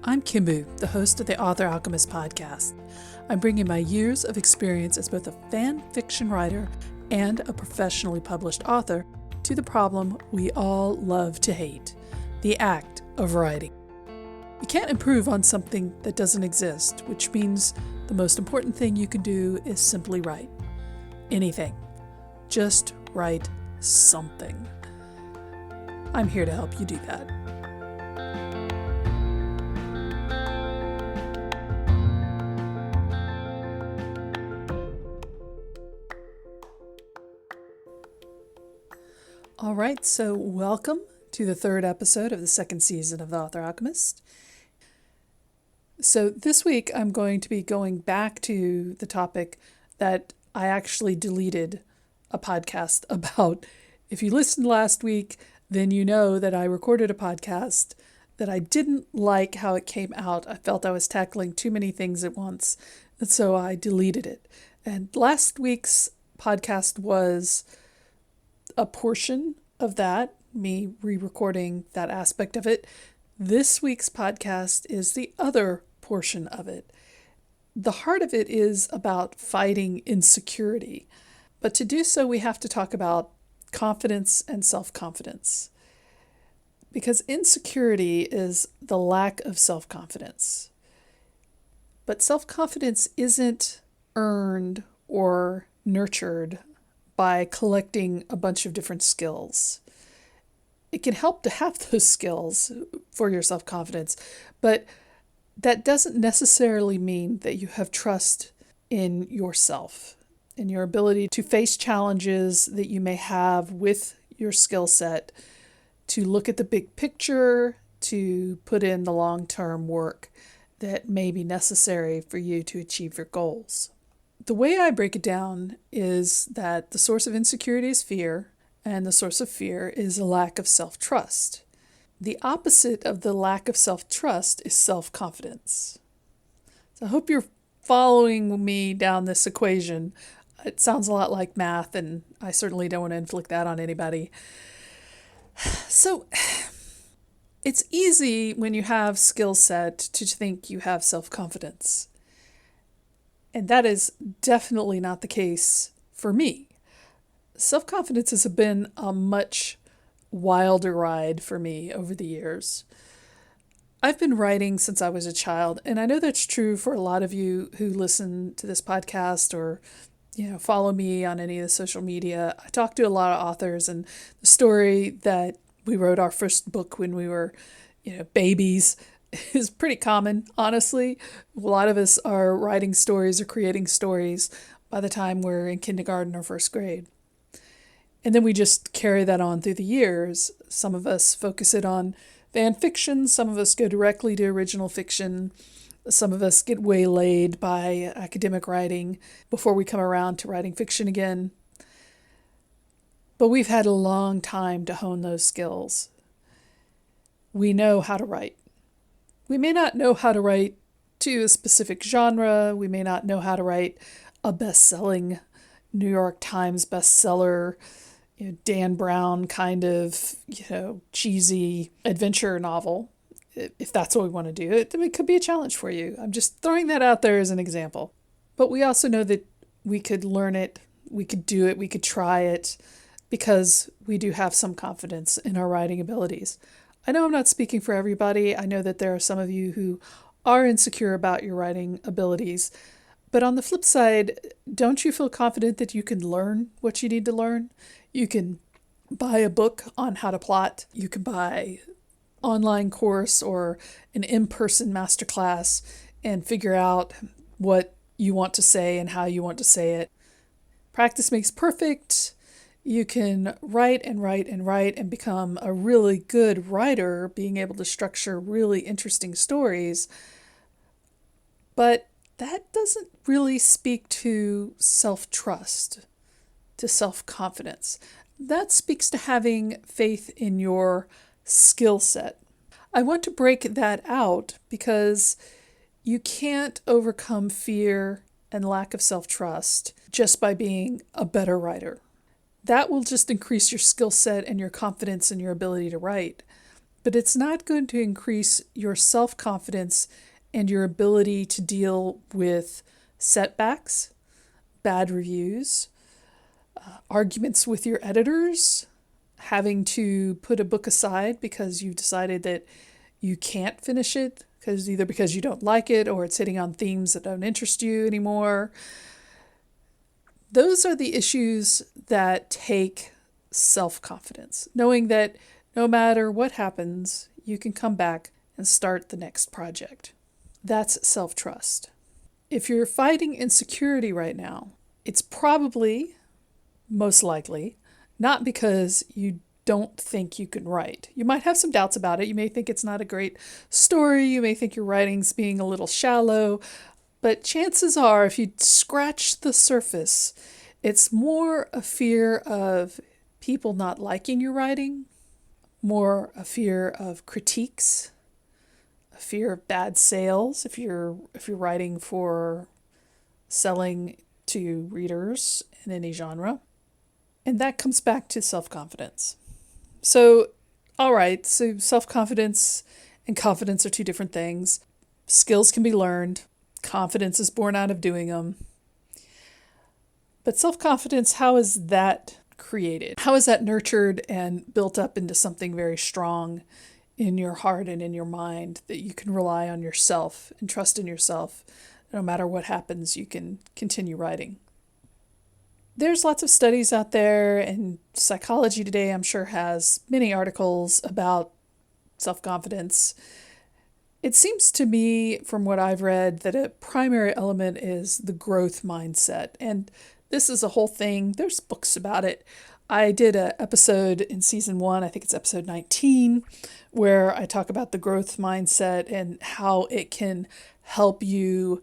I'm Kimbu, the host of the Author Alchemist podcast. I'm bringing my years of experience as both a fan fiction writer and a professionally published author to the problem we all love to hate, the act of writing. You can't improve on something that doesn't exist, which means the most important thing you can do is simply write. Anything. Just write something. I'm here to help you do that. All right, so welcome to the third episode of the second season of The Author Alchemist. So this week I'm going to be going back to the topic that I actually deleted a podcast about. If you listened last week, then you know that I recorded a podcast that I didn't like how it came out. I felt I was tackling too many things at once, and so I deleted it. And last week's podcast was a portion of that, me re-recording that aspect of it. This week's podcast is the other portion of it. The heart of it is about fighting insecurity. But to do so, we have to talk about confidence and self-confidence. Because insecurity is the lack of self-confidence. But self-confidence isn't earned or nurtured by collecting a bunch of different skills. It can help to have those skills for your self-confidence, but that doesn't necessarily mean that you have trust in yourself, in your ability to face challenges that you may have with your skill set, to look at the big picture, to put in the long-term work that may be necessary for you to achieve your goals. The way I break it down is that the source of insecurity is fear, and the source of fear is a lack of self-trust. The opposite of the lack of self-trust is self-confidence. So I hope you're following me down this equation. It sounds a lot like math, and I certainly don't want to inflict that on anybody. So it's easy when you have skill set to think you have self-confidence. And that is definitely not the case for me. Self-confidence has been a much wilder ride for me over the years. I've been writing since I was a child, and I know that's true for a lot of you who listen to this podcast or, follow me on any of the social media. I talk to a lot of authors, and the story that we wrote our first book when we were, babies is pretty common, honestly. A lot of us are writing stories or creating stories by the time we're in kindergarten or first grade. And then we just carry that on through the years. Some of us focus it on fan fiction. Some of us go directly to original fiction. Some of us get waylaid by academic writing before we come around to writing fiction again. But we've had a long time to hone those skills. We know how to write. We may not know how to write to a specific genre. We may not know how to write a best-selling New York Times bestseller, Dan Brown kind of, cheesy adventure novel, if that's what we want to do. It could be a challenge for you. I'm just throwing that out there as an example. But we also know that we could learn it, we could do it, we could try it, because we do have some confidence in our writing abilities. I know I'm not speaking for everybody. I know that there are some of you who are insecure about your writing abilities. But on the flip side, don't you feel confident that you can learn what you need to learn? You can buy a book on how to plot. You can buy an online course or an in-person masterclass and figure out what you want to say and how you want to say it. Practice makes perfect. You can write and write and write and become a really good writer, being able to structure really interesting stories. But that doesn't really speak to self-trust, to self-confidence. That speaks to having faith in your skill set. I want to break that out because you can't overcome fear and lack of self-trust just by being a better writer. That will just increase your skill set and your confidence in your ability to write. But but it's not going to increase your self-confidence and your ability to deal with setbacks, bad reviews, arguments with your editors, having to put a book aside because you've decided that you can't finish it either because you don't like it or it's hitting on themes that don't interest you anymore. Those are the issues that take self-confidence, knowing that no matter what happens, you can come back and start the next project. That's self-trust. If you're fighting insecurity right now, it's probably, most likely, not because you don't think you can write. You might have some doubts about it. You may think it's not a great story. You may think your writing's being a little shallow. But chances are, if you scratch the surface, it's more a fear of people not liking your writing, more a fear of critiques, a fear of bad sales if you're writing for selling to readers in any genre. And that comes back to self-confidence. So, all right, so self-confidence and confidence are two different things. Skills can be learned. Confidence is born out of doing them. But self-confidence, how is that created? How is that nurtured and built up into something very strong in your heart and in your mind that you can rely on yourself and trust in yourself? No matter what happens, you can continue writing. There's lots of studies out there, and Psychology Today, I'm sure, has many articles about self-confidence. It seems to me, from what I've read, that a primary element is the growth mindset. And this is a whole thing. There's books about it. I did an episode in season 1, I think it's episode 19, where I talk about the growth mindset and how it can help you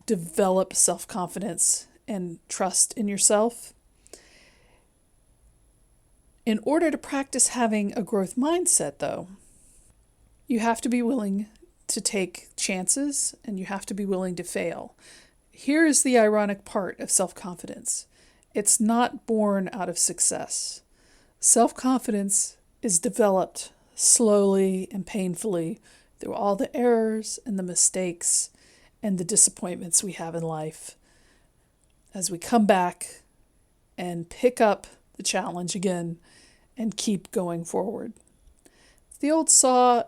develop self-confidence and trust in yourself. In order to practice having a growth mindset, though, you have to be willing to take chances and you have to be willing to fail. Here is the ironic part of self-confidence. It's not born out of success. Self-confidence is developed slowly and painfully through all the errors and the mistakes and the disappointments we have in life as we come back and pick up the challenge again and keep going forward. The old saw,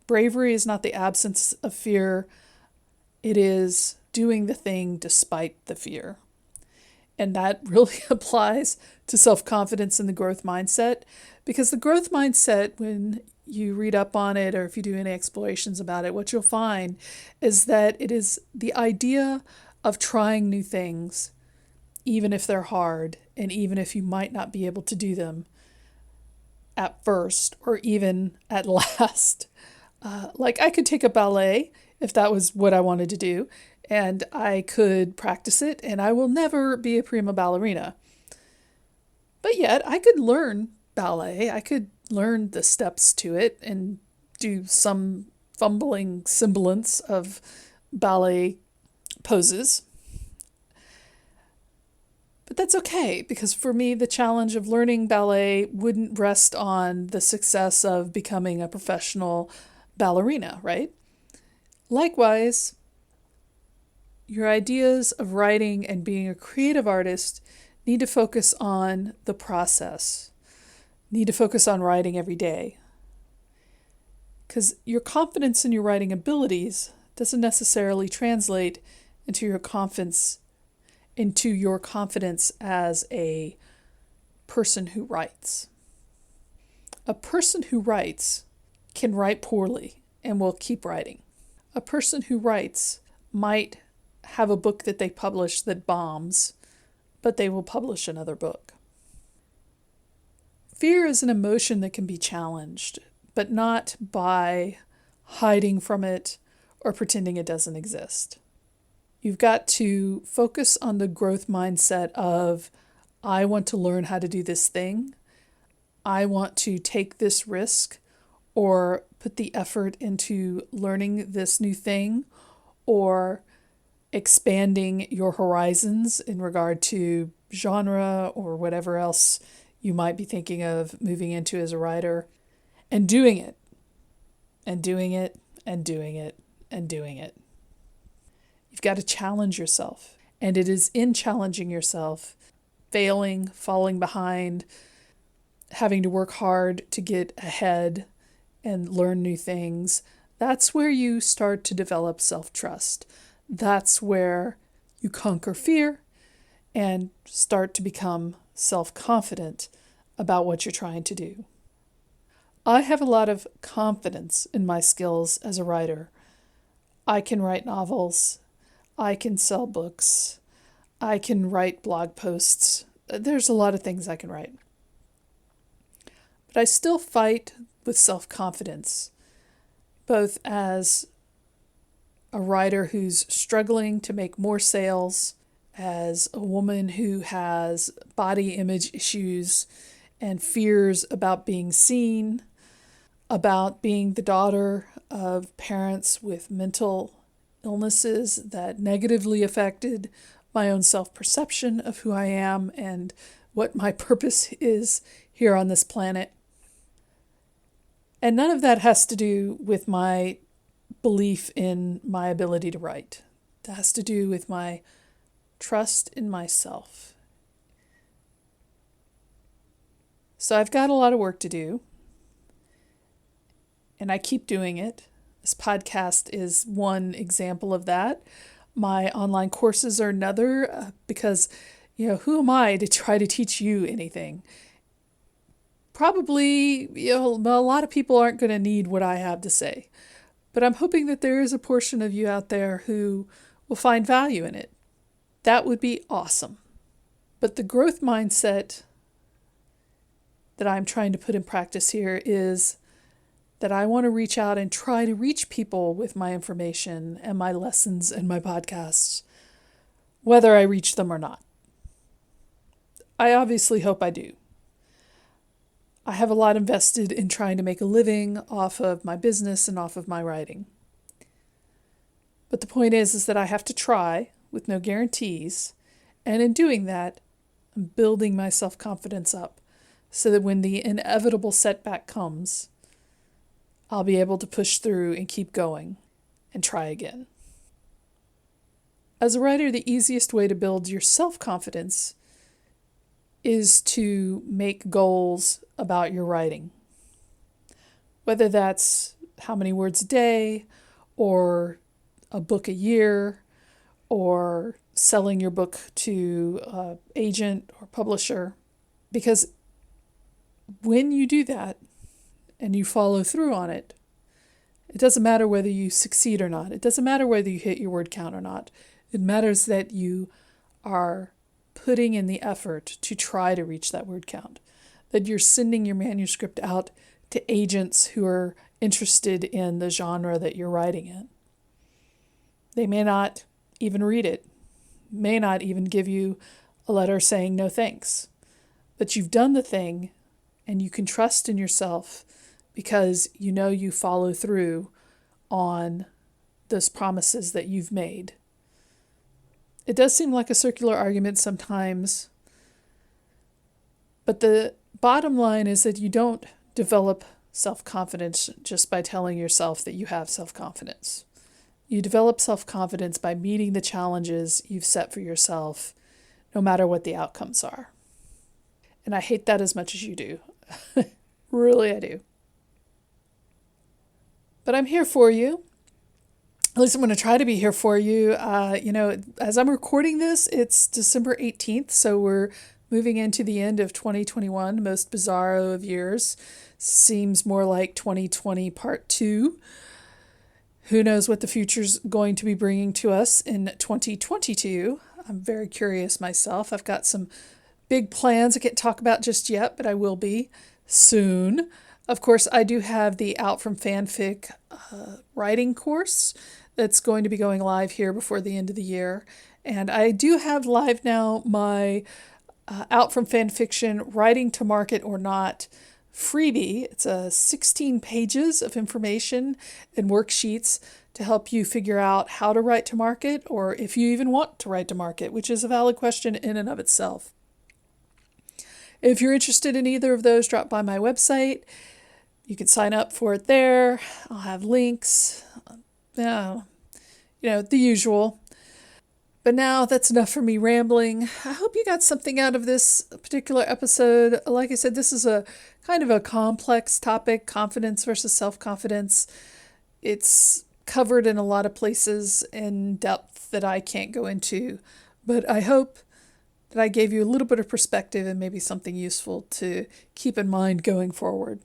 bravery is not the absence of fear. It is doing the thing despite the fear. And that really applies to self-confidence and the growth mindset, because the growth mindset, when you read up on it or if you do any explorations about it, what you'll find is that it is the idea of trying new things, even if they're hard and even if you might not be able to do them at first or even at last. Like I could take a ballet if that was what I wanted to do, and I could practice it, and I will never be a prima ballerina. But yet I could learn ballet. I could learn the steps to it and do some fumbling semblance of ballet poses. But that's okay, because for me, the challenge of learning ballet wouldn't rest on the success of becoming a professional ballerina, right? Likewise, your ideas of writing and being a creative artist need to focus on the process, need to focus on writing every day. Because your confidence in your writing abilities doesn't necessarily translate into your confidence as a person who writes. A person who writes can write poorly and will keep writing. A person who writes might have a book that they publish that bombs, but they will publish another book. Fear is an emotion that can be challenged, but not by hiding from it or pretending it doesn't exist. You've got to focus on the growth mindset of, I want to learn how to do this thing. I want to take this risk or put the effort into learning this new thing or expanding your horizons in regard to genre or whatever else you might be thinking of moving into as a writer. and doing it and doing it and doing it and doing it. You've got to challenge yourself. And it is in challenging yourself, failing, falling behind, having to work hard to get ahead and learn new things. That's where you start to develop self-trust. That's where you conquer fear and start to become self-confident about what you're trying to do. I have a lot of confidence in my skills as a writer. I can write novels. I can sell books. I can write blog posts. There's a lot of things I can write. But I still fight with self-confidence, both as a writer who's struggling to make more sales, as a woman who has body image issues and fears about being seen, about being the daughter of parents with mental illnesses that negatively affected my own self-perception of who I am and what my purpose is here on this planet. And none of that has to do with my belief in my ability to write. That has to do with my trust in myself. So I've got a lot of work to do, and I keep doing it. This podcast is one example of that. My online courses are another, because, who am I to try to teach you anything? Probably, a lot of people aren't going to need what I have to say. But I'm hoping that there is a portion of you out there who will find value in it. That would be awesome. But the growth mindset that I'm trying to put in practice here is that I want to reach out and try to reach people with my information and my lessons and my podcasts, whether I reach them or not. I obviously hope I do. I have a lot invested in trying to make a living off of my business and off of my writing. But the point is that I have to try with no guarantees. And in doing that, I'm building my self-confidence up so that when the inevitable setback comes, I'll be able to push through and keep going and try again. As a writer, the easiest way to build your self-confidence is to make goals about your writing. Whether that's how many words a day, or a book a year, or selling your book to an agent or publisher. Because when you do that and you follow through on it, it doesn't matter whether you succeed or not. It doesn't matter whether you hit your word count or not. It matters that you are putting in the effort to try to reach that word count, that you're sending your manuscript out to agents who are interested in the genre that you're writing in. They may not even read it, may not even give you a letter saying no thanks, but you've done the thing and you can trust in yourself because you follow through on those promises that you've made. It does seem like a circular argument sometimes, but the bottom line is that you don't develop self-confidence just by telling yourself that you have self-confidence. You develop self-confidence by meeting the challenges you've set for yourself, no matter what the outcomes are. And I hate that as much as you do. Really, I do. But I'm here for you. At least I'm going to try to be here for you. As I'm recording this, it's December 18th, so we're moving into the end of 2021, most bizarro of years. Seems more like 2020 part 2. Who knows what the future's going to be bringing to us in 2022. I'm very curious myself. I've got some big plans I can't talk about just yet, but I will be soon. Of course, I do have the Out from Fanfic writing course that's going to be going live here before the end of the year. And I do have live now my Out from Fanfiction Writing to Market or Not freebie. It's 16 pages of information and worksheets to help you figure out how to write to market, or if you even want to write to market, which is a valid question in and of itself. If you're interested in either of those, drop by my website. You can sign up for it there. I'll have links. The usual. But now that's enough for me rambling. I hope you got something out of this particular episode. Like I said, this is a kind of a complex topic, confidence versus self-confidence. It's covered in a lot of places in depth that I can't go into. But I hope that I gave you a little bit of perspective and maybe something useful to keep in mind going forward.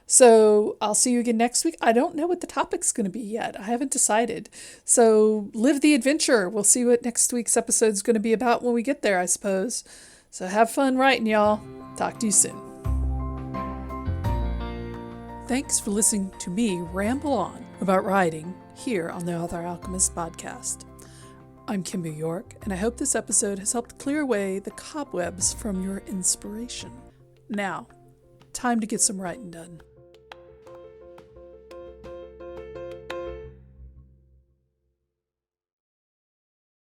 So I'll see you again next week. I don't know what the topic's going to be yet. I haven't decided. So live the adventure. We'll see what next week's episode is going to be about when we get there, I suppose. So have fun writing, y'all. Talk to you soon. Thanks for listening to me ramble on about writing here on the Author Alchemist podcast. I'm Kimber York, and I hope this episode has helped clear away the cobwebs from your inspiration. Now, time to get some writing done.